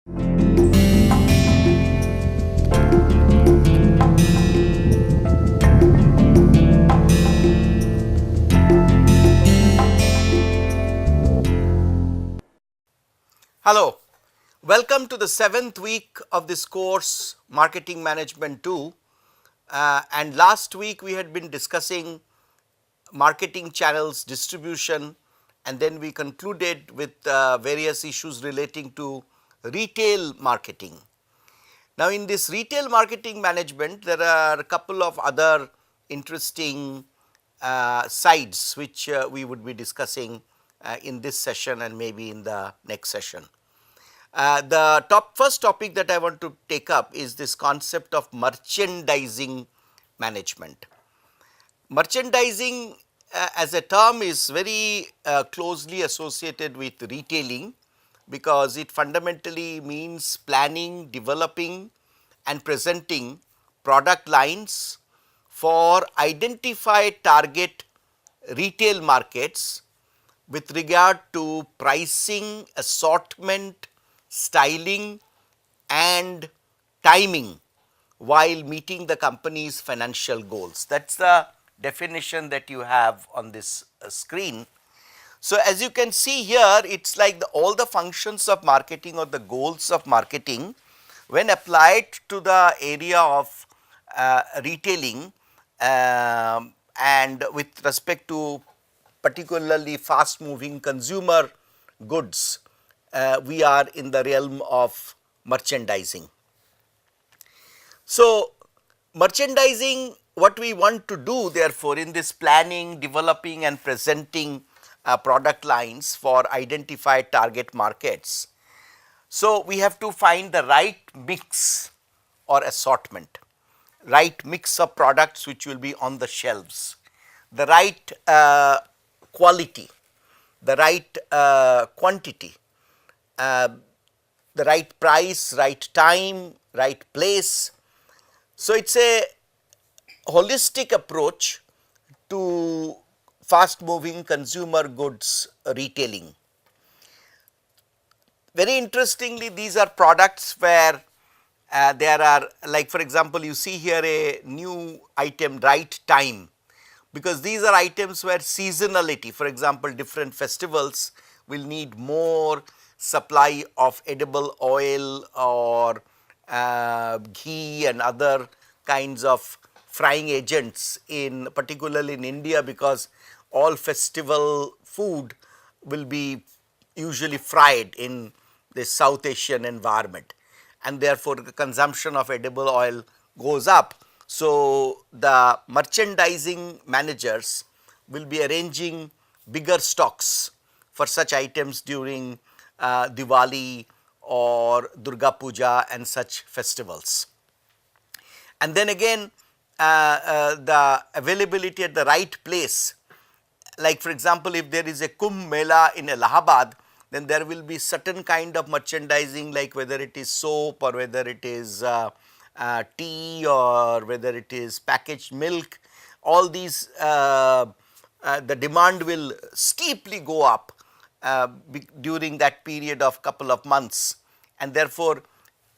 Hello, welcome to the 7th week of this course Marketing Management 2, and last week we had been discussing marketing channels, distribution, and then we concluded with various issues relating to retail marketing. Now, in this retail marketing management, there are a couple of other interesting sides which we would be discussing in this session and maybe in the next session. The first topic that I want to take up is this concept of merchandising management. Merchandising as a term is very closely associated with retailing, because it fundamentally means planning, developing and presenting product lines for identified target retail markets with regard to pricing, assortment, styling and timing while meeting the company's financial goals. That is the definition that you have on this screen. So, as you can see here, it is like all the functions of marketing or the goals of marketing, when applied to the area of retailing and with respect to particularly fast moving consumer goods, we are in the realm of merchandising. So, merchandising, what we want to do therefore in this planning, developing and presenting product lines for identified target markets. So, we have to find the right mix or assortment, right mix of products which will be on the shelves, the right quality, the right quantity, the right price, right time, right place. So, it is a holistic approach to fast moving consumer goods retailing. Very interestingly, these are products where there are, like for example, you see here a new item, right time, because these are items where seasonality, for example, different festivals will need more supply of edible oil or ghee and other kinds of frying agents, in particularly in India, because all festival food will be usually fried in this South Asian environment, and therefore the consumption of edible oil goes up. So, the merchandising managers will be arranging bigger stocks for such items during Diwali or Durga Puja and such festivals. And then again the availability at the right place, like for example, if there is a Kumbh Mela in Allahabad, then there will be certain kind of merchandising, like whether it is soap or whether it is tea or whether it is packaged milk. All these the demand will steeply go up during that period of couple of months, and therefore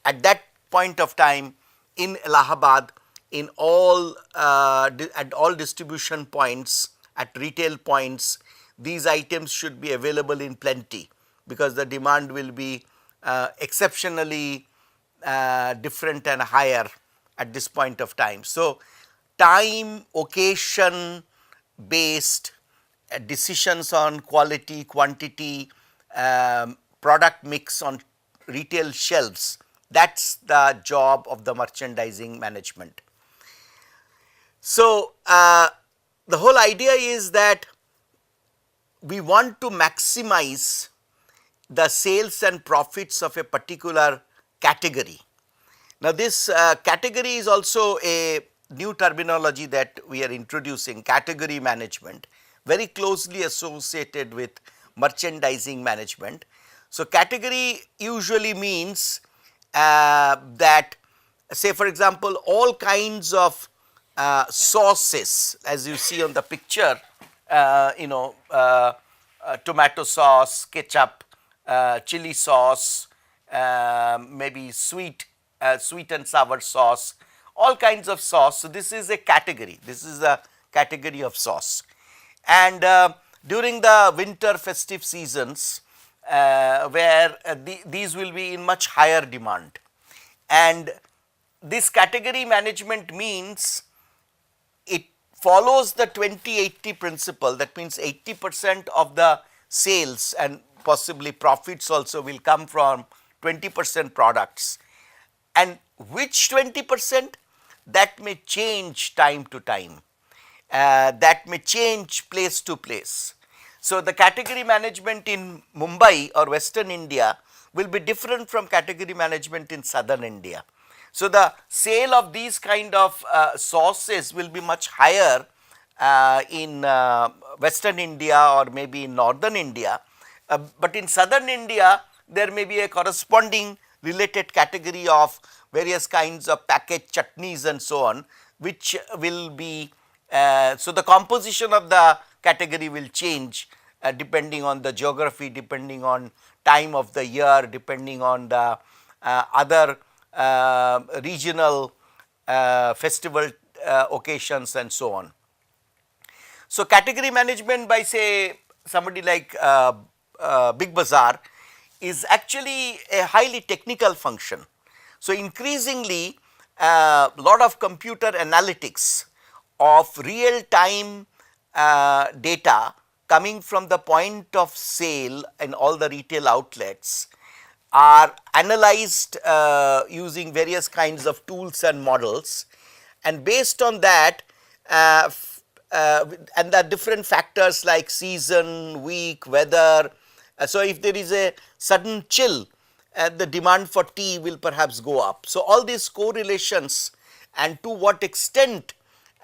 at that point of time in Allahabad, in all at all distribution points, at retail points, these items should be available in plenty, because the demand will be exceptionally different and higher at this point of time. So, time, occasion based decisions on quality, quantity, product mix on retail shelves, that is the job of the merchandising management. So, the whole idea is that we want to maximize the sales and profits of a particular category. Now, this category is also a new terminology that we are introducing, category management, very closely associated with merchandising management. So, category usually means that, say for example, all kinds of sauces, as you see on the picture, tomato sauce, ketchup, chili sauce, maybe sweet and sour sauce, all kinds of sauce. So this is a category. This is a category of sauce. And during the winter festive seasons, where these will be in much higher demand, and this category management means it follows the 20-80 principle. That means 80% of the sales and possibly profits also will come from 20% products. And which 20%? That may change time to time, that may change place to place. So the category management in Mumbai or Western India will be different from category management in Southern India. So the sale of these kind of sauces will be much higher in Western India or maybe in Northern India, but in Southern India there may be a corresponding related category of various kinds of packaged chutneys and so on, which will be so the composition of the category will change depending on the geography, depending on time of the year, depending on the other regional festival occasions and so on. So category management by say somebody like Big Bazaar is actually a highly technical function. So increasingly lot of computer analytics of real time data coming from the point of sale in all the retail outlets are analyzed using various kinds of tools and models, and based on that and the different factors like season, week, weather. So if there is a sudden chill, the demand for tea will perhaps go up. So all these correlations and to what extent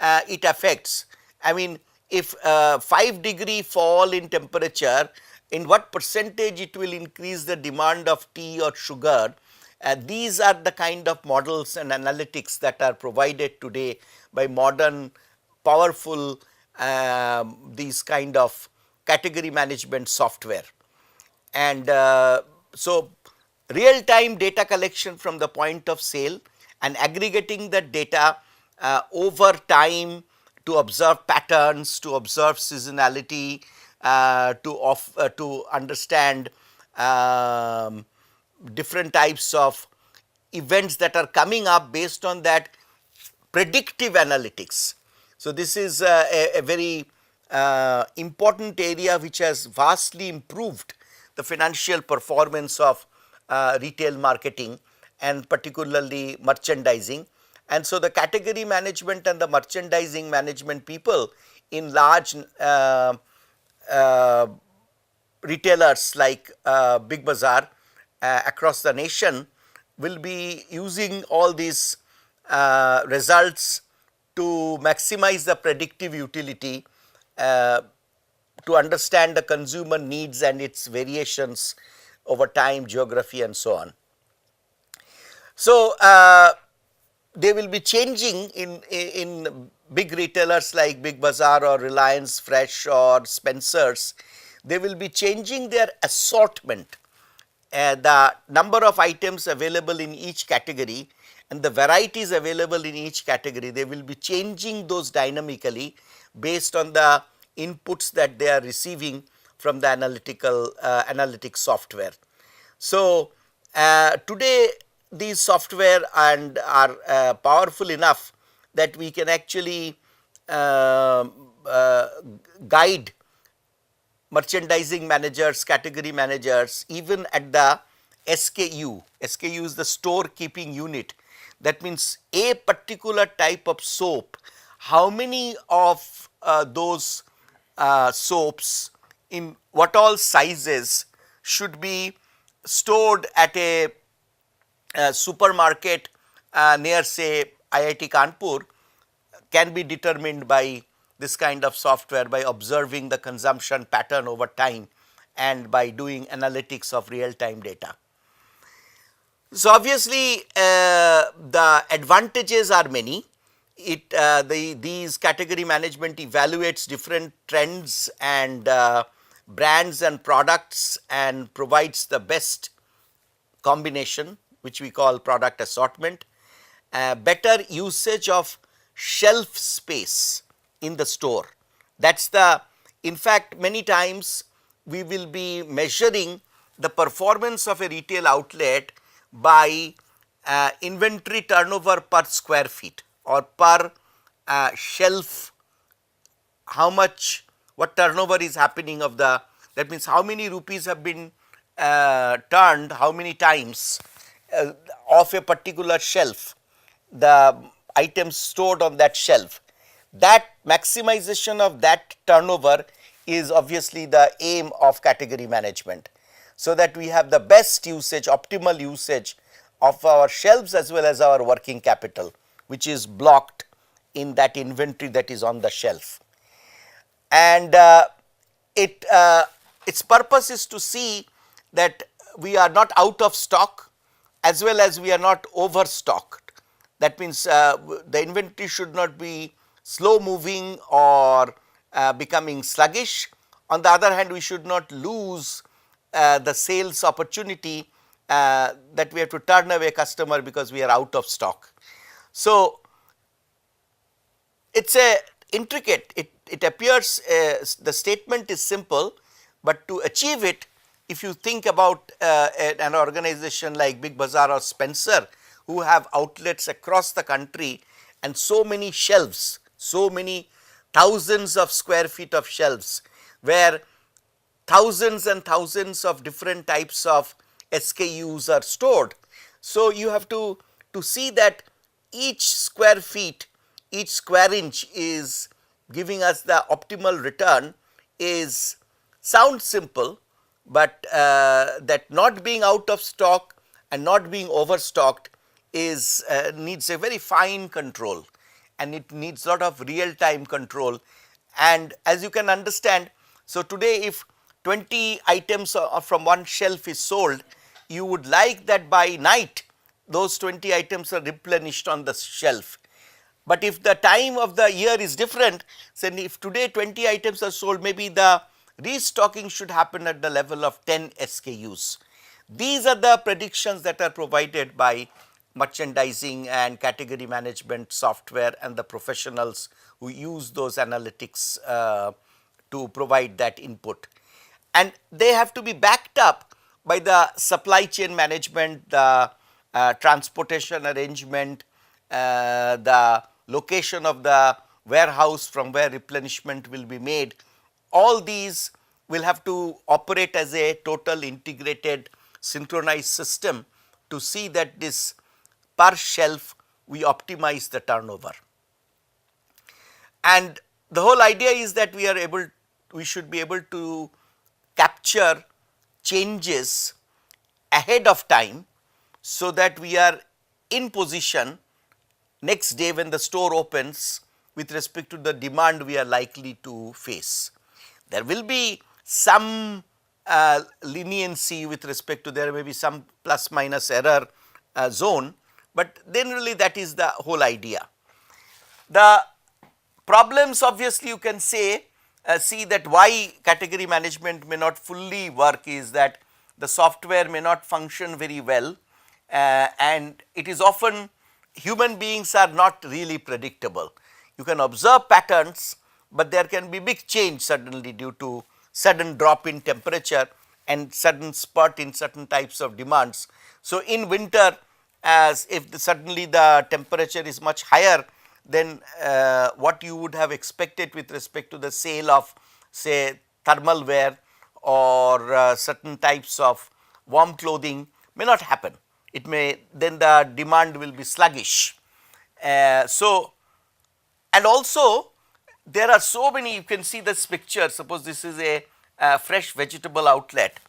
it affects. I mean, if 5-degree fall in temperature, in what percentage it will increase the demand of tea or sugar. These are the kind of models and analytics that are provided today by modern powerful these kind of category management software. And so real time data collection from the point of sale and aggregating that data over time to observe patterns, to observe seasonality, to understand different types of events that are coming up based on that predictive analytics. So this is a very important area which has vastly improved the financial performance of retail marketing and particularly merchandising. And so the category management and the merchandising management people in large retailers like Big Bazaar across the nation will be using all these results to maximize the predictive utility, to understand the consumer needs and its variations over time, geography and so on. So they will be changing in big retailers like Big Bazaar or Reliance Fresh or Spencer's. They will be changing their assortment, the number of items available in each category and the varieties available in each category. They will be changing those dynamically based on the inputs that they are receiving from the analytics software. So today these software and are powerful enough that we can actually guide merchandising managers, category managers even at the SKU. SKU is the store keeping unit. That means a particular type of soap, how many of those soaps in what all sizes should be stored at a supermarket near say IIT Kanpur can be determined by this kind of software, by observing the consumption pattern over time and by doing analytics of real time data. So obviously the advantages are many. These category management evaluates different trends and brands and products and provides the best combination which we call product assortment, better usage of shelf space in the store. That is the, in fact, many times we will be measuring the performance of a retail outlet by inventory turnover per square feet or per shelf, how much, what turnover is happening of the, that means how many rupees have been turned, how many times of a particular shelf, the items stored on that shelf. That maximization of that turnover is obviously the aim of category management, so that we have the best usage, optimal usage of our shelves as well as our working capital, which is blocked in that inventory that is on the shelf. And its purpose is to see that we are not out of stock as well as we are not overstocked. That means the inventory should not be slow moving or becoming sluggish. On the other hand, we should not lose the sales opportunity that we have to turn away customer because we are out of stock. So, it is a intricate, it appears the statement is simple, but to achieve it, if you think about an organization like Big Bazaar or Spencer, who have outlets across the country and so many shelves, so many thousands of square feet of shelves, where thousands and thousands of different types of SKUs are stored. So, you have to see that each square feet, each square inch is giving us the optimal return is sounds simple, but that not being out of stock and not being overstocked is needs a very fine control, and it needs lot of real time control. And as you can understand, so today if 20 items from one shelf is sold, you would like that by night those 20 items are replenished on the shelf. But if the time of the year is different, say if today 20 items are sold, maybe the restocking should happen at the level of 10 SKUs. These are the predictions that are provided by merchandising and category management software and the professionals who use those analytics to provide that input. And they have to be backed up by the supply chain management, the transportation arrangement, the location of the warehouse from where replenishment will be made. All these will have to operate as a total integrated synchronized system to see that this per shelf we optimize the turnover. And the whole idea is that we should be able to capture changes ahead of time, so that we are in position next day when the store opens with respect to the demand we are likely to face. There will be some leniency with respect to, there may be some plus minus error zone, but generally that is the whole idea. The problems obviously you can say see that why category management may not fully work is that the software may not function very well, and it is often, human beings are not really predictable. You can observe patterns, but there can be big change suddenly due to sudden drop in temperature and sudden spurt in certain types of demands. So, in winter, as if suddenly the temperature is much higher than what you would have expected with respect to the sale of say thermal wear or certain types of warm clothing may not happen. It may, then the demand will be sluggish. So, and also there are so many, you can see this picture, suppose this is a fresh vegetable outlet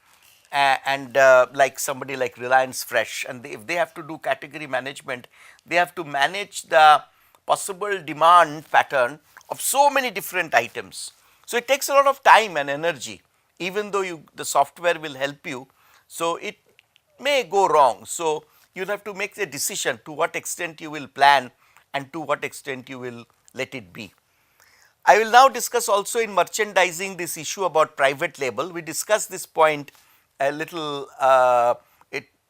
and like somebody like Reliance Fresh, and if they have to do category management, they have to manage the possible demand pattern of so many different items. So, it takes a lot of time and energy, even though the software will help you. So, it may go wrong. So, you will have to make a decision to what extent you will plan and to what extent you will let it be. I will now discuss also in merchandising this issue about private label. We discussed this point a little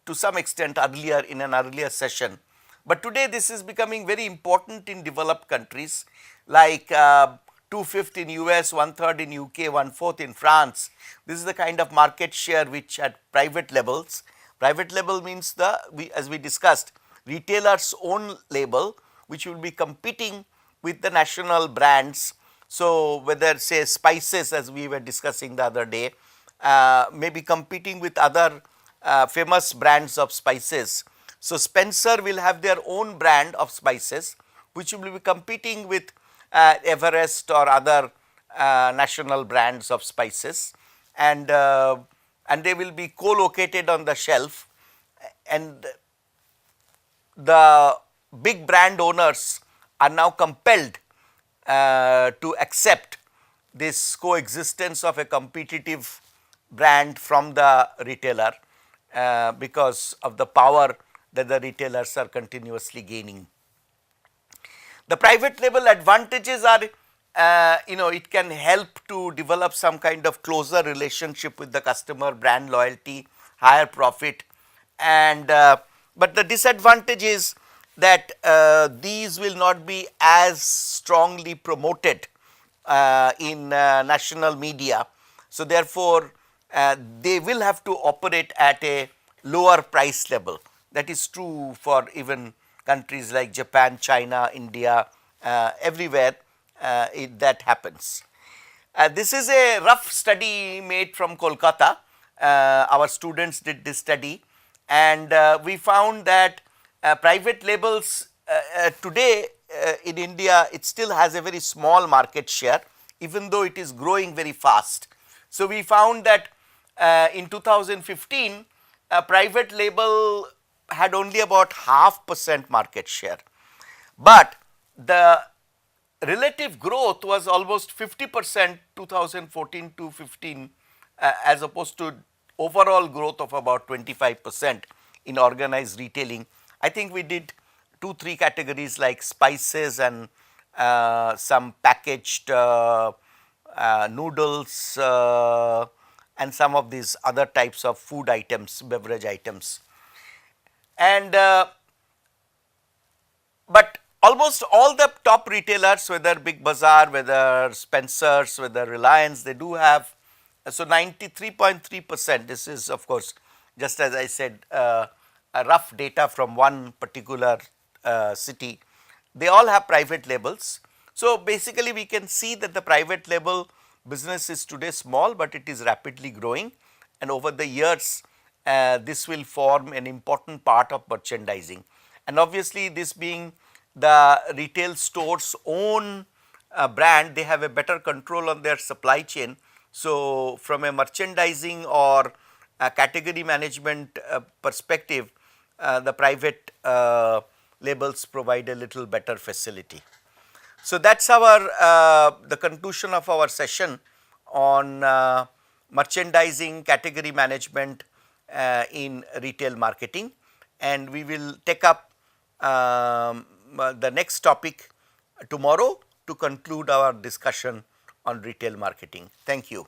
to some extent earlier in an earlier session. But today this is becoming very important in developed countries like 2/5 in US, 1/3 in UK, 1/4 in France. This is the kind of market share which at private labels. Private label means as we discussed, retailer's own label which will be competing with the national brands. So, whether say spices as we were discussing the other day, may be competing with other famous brands of spices. So, Spencer will have their own brand of spices which will be competing with Everest or other national brands of spices, and they will be co-located on the shelf, and the big brand owners are now compelled to accept this coexistence of a competitive brand from the retailer because of the power that the retailers are continuously gaining. The private label advantages are, it can help to develop some kind of closer relationship with the customer, brand loyalty, higher profit, and but the disadvantage is that these will not be as strongly promoted in national media. So, therefore, they will have to operate at a lower price level. That is true for even countries like Japan, China, India, everywhere that happens. This is a rough study made from Kolkata. Our students did this study, and we found that private labels today in India, it still has a very small market share, even though it is growing very fast. So, we found that in 2015, private label had only about 0.5% market share, but the relative growth was almost 50% 2014 to 15 as opposed to overall growth of about 25% in organized retailing. I think we did 2-3 categories like spices and some packaged noodles and some of these other types of food items, beverage items. And but almost all the top retailers, whether Big Bazaar, whether Spencer's, whether Reliance, they do have. So, 93.3%, this is of course just as I said a rough data from one particular city, they all have private labels. So, basically we can see that the private label business is today small, but it is rapidly growing, and over the years this will form an important part of merchandising. And obviously, this being the retail store's own brand, they have a better control on their supply chain. So, from a merchandising or a category management perspective, the private labels provide a little better facility. So, that is our the conclusion of our session on merchandising, category management in retail marketing, and we will take up the next topic tomorrow to conclude our discussion on retail marketing. Thank you.